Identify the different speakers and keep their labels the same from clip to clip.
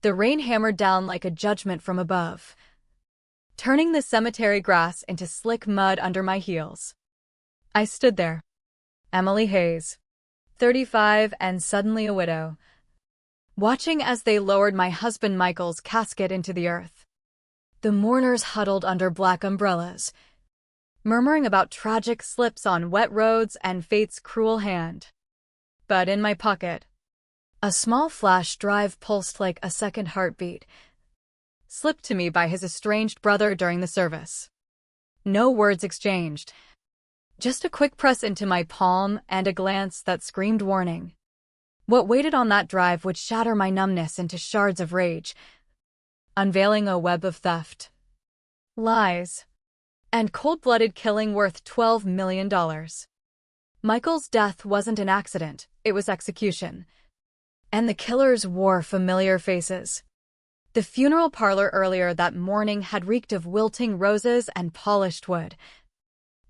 Speaker 1: The rain hammered down like a judgment from above, turning the cemetery grass into slick mud under my heels. I stood there, Emily Hayes, 35 and suddenly a widow, watching as they lowered my husband Michael's casket into the earth. The mourners huddled under black umbrellas, murmuring about tragic slips on wet roads and fate's cruel hand. But in my pocket, a small flash drive pulsed like a second heartbeat, slipped to me by his estranged brother during the service. No words exchanged. Just a quick press into my palm and a glance that screamed warning. What waited on that drive would shatter my numbness into shards of rage, unveiling a web of theft, lies, and cold-blooded killing worth $12 million. Michael's death wasn't an accident, it was execution. And the killers wore familiar faces. The funeral parlor earlier that morning had reeked of wilting roses and polished wood,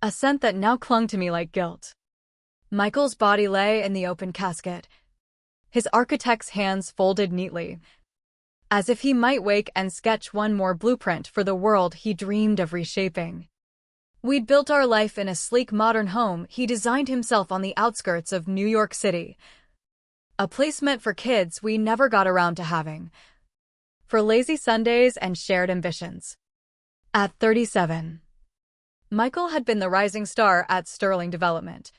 Speaker 1: a scent that now clung to me like guilt. Michael's body lay in the open casket, his architect's hands folded neatly, as if he might wake and sketch one more blueprint for the world he dreamed of reshaping. We'd built our life in a sleek modern home he designed himself on the outskirts of New York City, a place meant for kids we never got around to having, for lazy Sundays and shared ambitions. At 37, Michael had been the rising star at Sterling Development,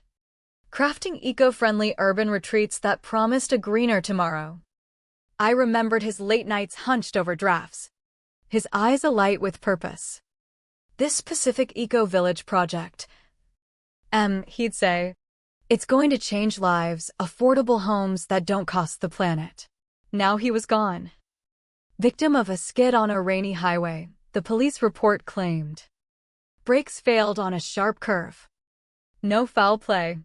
Speaker 1: crafting eco-friendly urban retreats that promised a greener tomorrow. I remembered his late nights hunched over drafts, his eyes alight with purpose. This Pacific Eco-Village project, he'd say, it's going to change lives, affordable homes that don't cost the planet. Now he was gone. Victim of a skid on a rainy highway, the police report claimed. Brakes failed on a sharp curve. No foul play.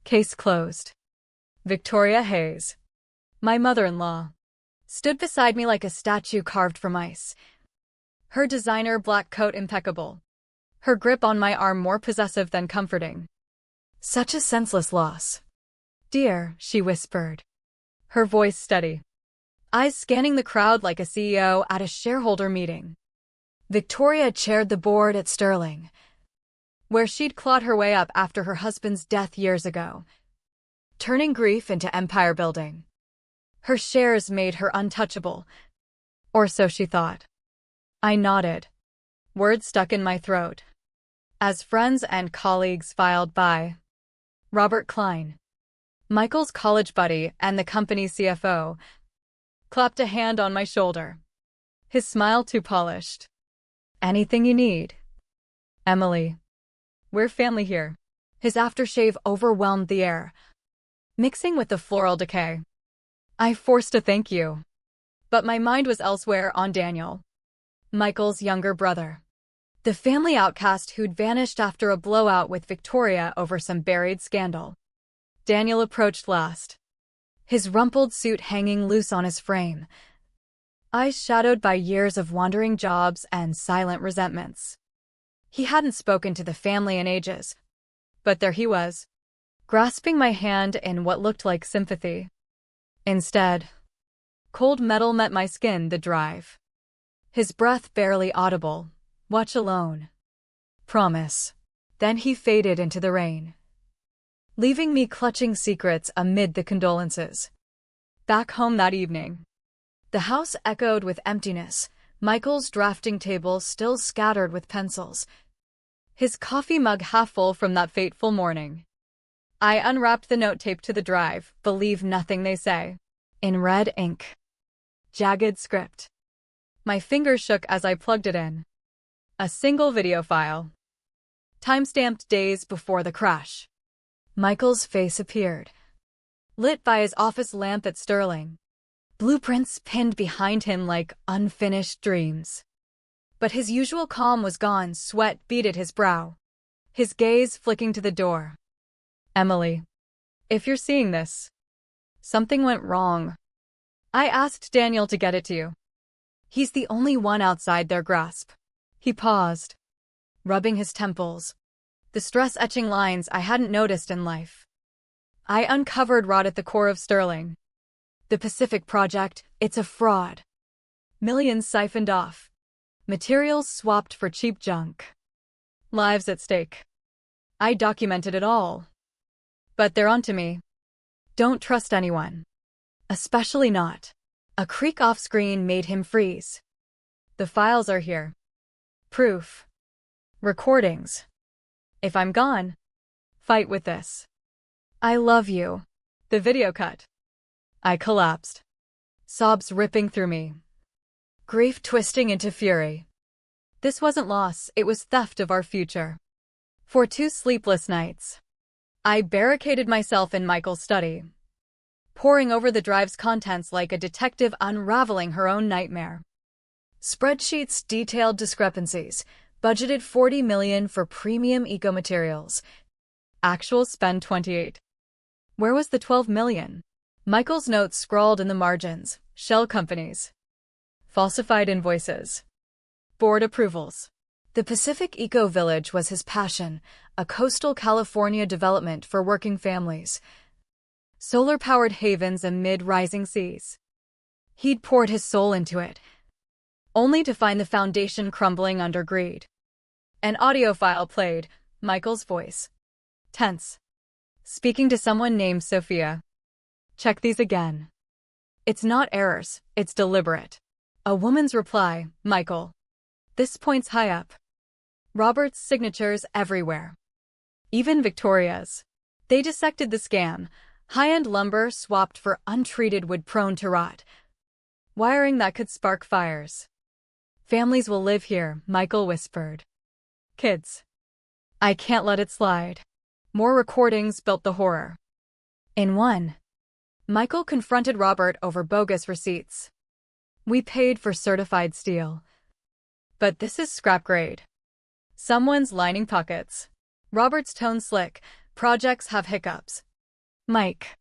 Speaker 1: Case closed. Victoria Hayes, my mother-in-law, stood beside me like a statue carved from ice, her designer black coat impeccable, her grip on my arm more possessive than comforting. Such a senseless loss. Dear, she whispered, her voice steady, eyes scanning the crowd like a CEO at a shareholder meeting. Victoria chaired the board at Sterling, where she'd clawed her way up after her husband's death years ago, turning grief into empire building. Her shares made her untouchable, or so she thought. I nodded, words stuck in my throat. As friends and colleagues filed by, Robert Klein, Michael's college buddy and the company's CFO, clapped a hand on my shoulder, his smile too polished. Anything you need, Emily. We're family here. His aftershave overwhelmed the air, mixing with the floral decay. I forced a thank you, but my mind was elsewhere on Daniel, Michael's younger brother, the family outcast who'd vanished after a blowout with Victoria over some buried scandal. Daniel approached last, his rumpled suit hanging loose on his frame, eyes shadowed by years of wandering jobs and silent resentments. He hadn't spoken to the family in ages, but there he was, grasping my hand in what looked like sympathy. Instead, cold metal met my skin, the drive. His breath barely audible. Watch alone. Promise. Then he faded into the rain, leaving me clutching secrets amid the condolences. Back home that evening, the house echoed with emptiness, Michael's drafting table still scattered with pencils, his coffee mug half full from that fateful morning. I unwrapped the note taped to the drive, believe nothing they say, in red ink. Jagged script. My fingers shook as I plugged it in. A single video file. Time-stamped days before the crash. Michael's face appeared, lit by his office lamp at Sterling. Blueprints pinned behind him like unfinished dreams. But his usual calm was gone, sweat beaded his brow, his gaze flicking to the door. Emily, if you're seeing this, something went wrong. I asked Daniel to get it to you. He's the only one outside their grasp. He paused, rubbing his temples, the stress-etching lines I hadn't noticed in life. I uncovered rot at the core of Sterling. The Pacific Project, it's a fraud. Millions siphoned off. Materials swapped for cheap junk. Lives at stake. I documented it all. But they're onto me. Don't trust anyone. Especially not. A creak off-screen made him freeze. The files are here. Proof. Recordings. If I'm gone, fight with this. I love you. The video cut. I collapsed. Sobs ripping through me. Grief twisting into fury. This wasn't loss, it was theft of our future. For 2 sleepless nights, I barricaded myself in Michael's study, poring over the drive's contents like a detective unraveling her own nightmare. Spreadsheets detailed discrepancies, budgeted $40 million for premium eco-materials. Actual spend 28. Where was the $12 million? Michael's notes scrawled in the margins. Shell companies. Falsified invoices. Board approvals. The Pacific Eco Village was his passion, a coastal California development for working families. Solar-powered havens amid rising seas. He'd poured his soul into it, only to find the foundation crumbling under greed. An audio file played, Michael's voice. Tense. Speaking to someone named Sophia. Check these again. It's not errors, it's deliberate. A woman's reply, Michael. This point's high up. Robert's signatures everywhere. Even Victoria's. They dissected the scam. High-end lumber swapped for untreated wood prone to rot. Wiring that could spark fires. Families will live here, Michael whispered. Kids. I can't let it slide. More recordings built the horror. In one, Michael confronted Robert over bogus receipts. We paid for certified steel. But this is scrap grade. Someone's lining pockets. Robert's tone slick. Projects have hiccups. Mike.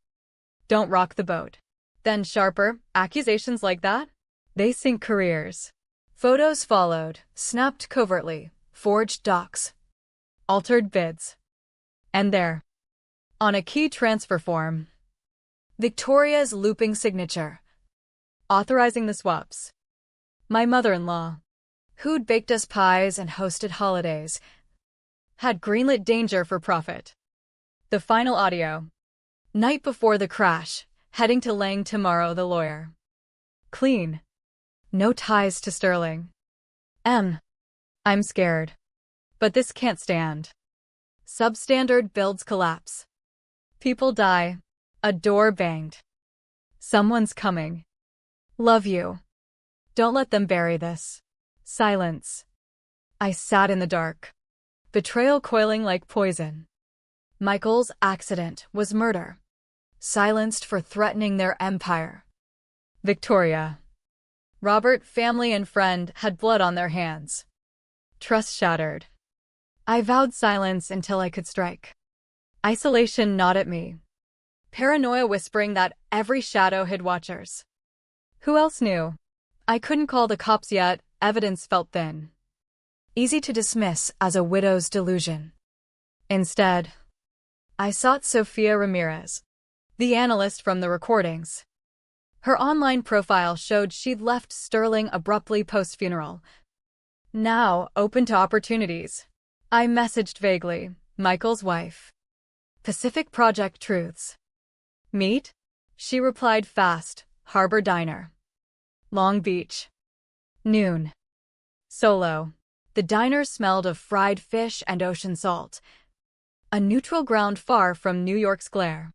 Speaker 1: Don't rock the boat. Then sharper, accusations like that? They sink careers. Photos followed, snapped covertly, forged docs. Altered bids. And there, on a key transfer form, Victoria's looping signature, authorizing the swaps. My mother-in-law, who'd baked us pies and hosted holidays, had greenlit danger for profit. The final audio. Night before the crash, heading to Lang tomorrow, the lawyer. Clean. No ties to Sterling. I'm scared. But this can't stand. Substandard builds collapse. People die. A door banged. Someone's coming. Love you. Don't let them bury this. Silence. I sat in the dark. Betrayal coiling like poison. Michael's accident was murder. Silenced for threatening their empire. Victoria. Robert, family and friend, had blood on their hands. Trust shattered. I vowed silence until I could strike. Isolation gnawed at me. Paranoia whispering that every shadow hid watchers. Who else knew? I couldn't call the cops yet, evidence felt thin. Easy to dismiss as a widow's delusion. Instead, I sought Sophia Ramirez, the analyst from the recordings. Her online profile showed she'd left Sterling abruptly post-funeral. Now, open to opportunities. I messaged vaguely, Michael's wife. Pacific Project Truths. Meet? She replied fast, Harbor Diner. Long Beach. Noon. Solo. The diner smelled of fried fish and ocean salt. A neutral ground far from New York's glare.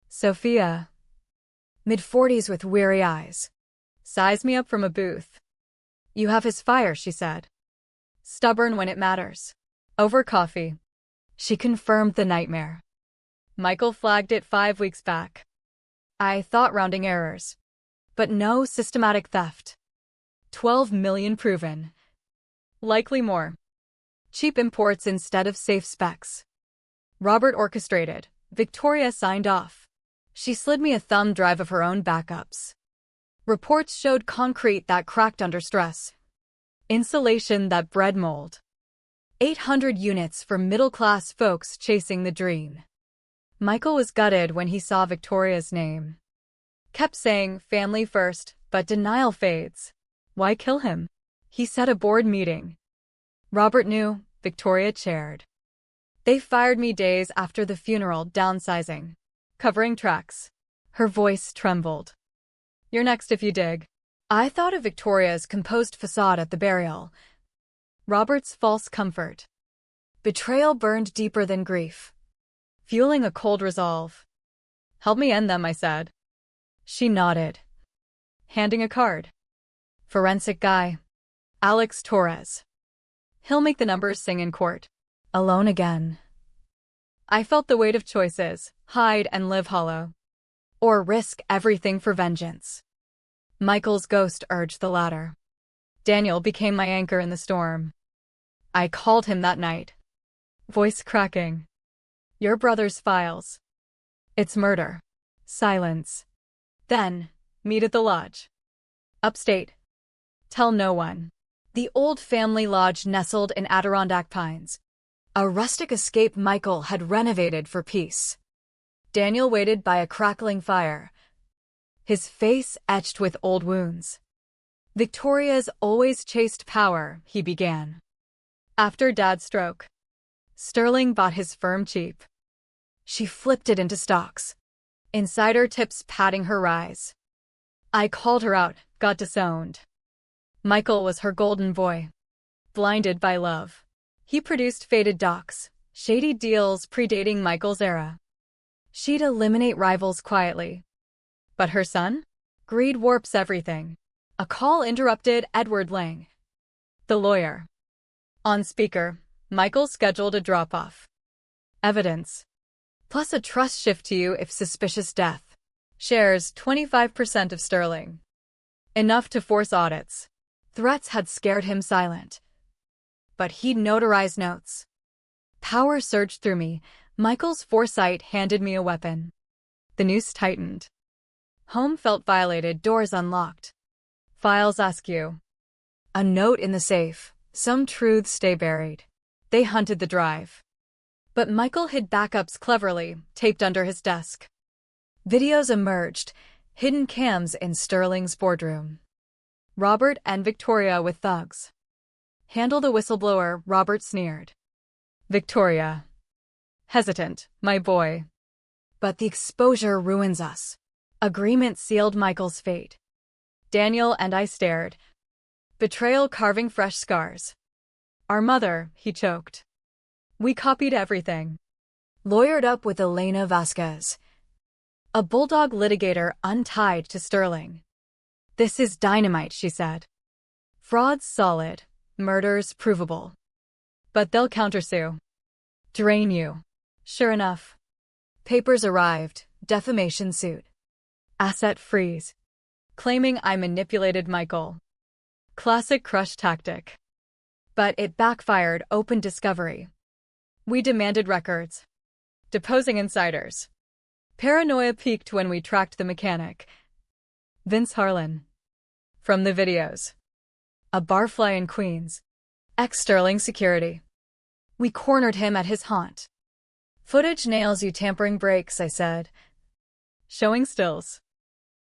Speaker 1: Sophia. Mid-40s with weary eyes. Sized me up from a booth. You have his fire, she said. Stubborn when it matters. Over coffee. She confirmed the nightmare. Michael flagged it 5 weeks back. I thought rounding errors. But no systematic theft. 12 million proven. Likely more. Cheap imports instead of safe specs. Robert orchestrated. Victoria signed off. She slid me a thumb drive of her own backups. Reports showed concrete that cracked under stress. Insulation that bred mold. 800 units for middle-class folks chasing the dream. Michael was gutted when he saw Victoria's name. Kept saying family first, but denial fades. Why kill him? He said a board meeting. Robert knew, Victoria chaired. They fired me days after the funeral, downsizing. Covering tracks. Her voice trembled. You're next if you dig. I thought of Victoria's composed facade at the burial. Robert's false comfort. Betrayal burned deeper than grief, fueling a cold resolve. Help me end them, I said. She nodded, handing a card. Forensic guy. Alex Torres. He'll make the numbers sing in court. Alone again. I felt the weight of choices, hide and live hollow, or risk everything for vengeance. Michael's ghost urged the latter. Daniel became my anchor in the storm. I called him that night. Voice cracking. Your brother's files. It's murder. Silence. Then, meet at the lodge. Upstate. Tell no one. The old family lodge nestled in Adirondack Pines. A rustic escape Michael had renovated for peace. Daniel waited by a crackling fire, his face etched with old wounds. Victoria's always chased power, he began. After Dad's stroke, Sterling bought his firm cheap. She flipped it into stocks, insider tips padding her rise. I called her out, got disowned. Michael was her golden boy, blinded by love. He produced faded docs, shady deals predating Michael's era. She'd eliminate rivals quietly. But her son? Greed warps everything. A call interrupted Edward Lang, the lawyer. On speaker, Michael scheduled a drop-off. Evidence. Plus a trust shift to you if suspicious death. Shares 25% of Sterling. Enough to force audits. Threats had scared him silent. But he'd notarized notes. Power surged through me. Michael's foresight handed me a weapon. The noose tightened. Home felt violated, doors unlocked. Files askew. A note in the safe. Some truths stay buried. They hunted the drive. But Michael hid backups cleverly, taped under his desk. Videos emerged, hidden cams in Sterling's boardroom. Robert and Victoria with thugs. Handle the whistleblower, Robert sneered. Victoria. Hesitant, my boy. But the exposure ruins us. Agreement sealed Michael's fate. Daniel and I stared. Betrayal carving fresh scars. Our mother, he choked. We copied everything. Lawyered up with Elena Vasquez, a bulldog litigator untied to Sterling. This is dynamite, she said. Fraud's solid, murders provable. But they'll countersue. Drain you. Sure enough. Papers arrived, defamation suit. Asset freeze. Claiming I manipulated Michael. Classic crush tactic. But it backfired, open discovery. We demanded records. Deposing insiders. Paranoia peaked when we tracked the mechanic. Vince Harlan. From the videos. A barfly in Queens. Ex-Sterling security. We cornered him at his haunt. Footage nails you, tampering breaks, I said. Showing stills.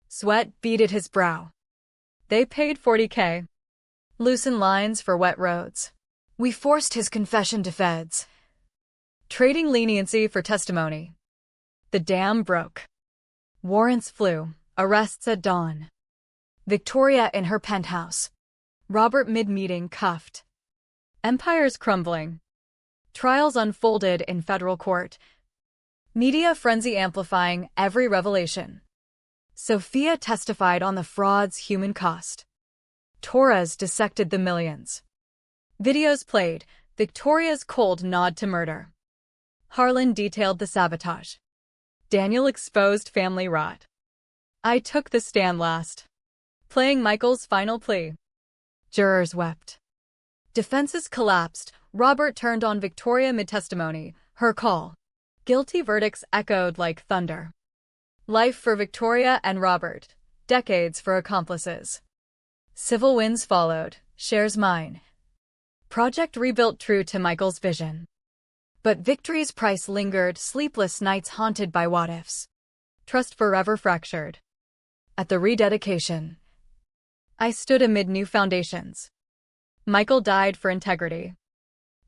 Speaker 1: Sweat beaded his brow. They paid $40K. Loosen lines for wet roads. We forced his confession to feds. Trading leniency for testimony. The dam broke. Warrants flew. Arrests at dawn. Victoria in her penthouse. Robert mid-meeting cuffed. Empires crumbling. Trials unfolded in federal court. Media frenzy amplifying every revelation. Sophia testified on the fraud's human cost. Torres dissected the millions. Videos played, Victoria's cold nod to murder. Harlan detailed the sabotage. Daniel exposed family rot. I took the stand last, playing Michael's final plea. Jurors wept. Defenses collapsed. Robert turned on Victoria mid-testimony, her call. Guilty verdicts echoed like thunder. Life for Victoria and Robert, decades for accomplices. Civil wins followed, shares mine. Project rebuilt true to Michael's vision. But victory's price lingered, sleepless nights haunted by what-ifs. Trust forever fractured. At the rededication, I stood amid new foundations. Michael died for integrity.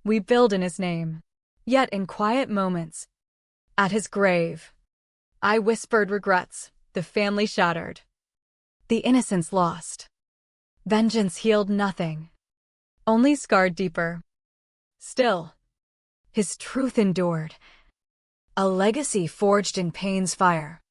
Speaker 1: We build in his name. Yet in quiet moments, at his grave, I whispered regrets, the family shattered, the innocence lost. Vengeance healed nothing, only scarred deeper. Still, his truth endured, a legacy forged in pain's fire.